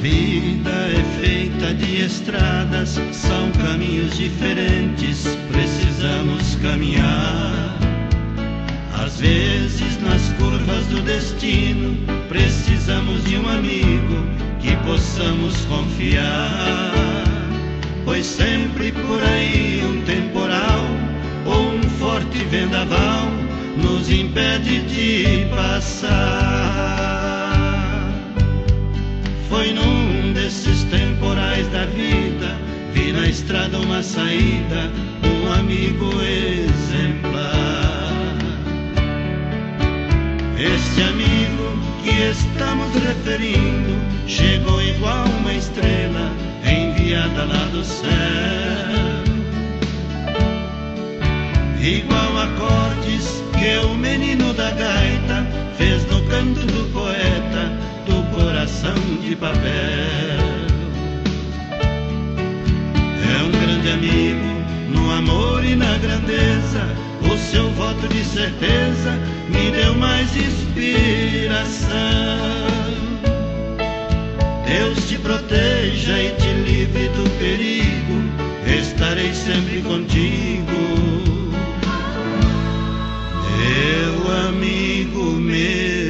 vida é feita de estradas, são caminhos diferentes, precisamos caminhar. Às vezes nas curvas do destino, precisamos de um amigo que possamos confiar. Pois sempre por aí um temporal ou um forte vendaval nos impede de passar. Foi num desses temporais da vida, vi na estrada uma saída, um amigo exemplar. Este amigo que estamos referindo chegou igual uma estrela enviada lá do céu, igual acordes que o menino da gaita fez no canto do poeta do coração de papel. É um grande amigo no amor e na grandeza, o seu voto de certeza me deu mais inspiração. Deus te proteja e te livre do perigo, estarei sempre contigo, meu amigo meu.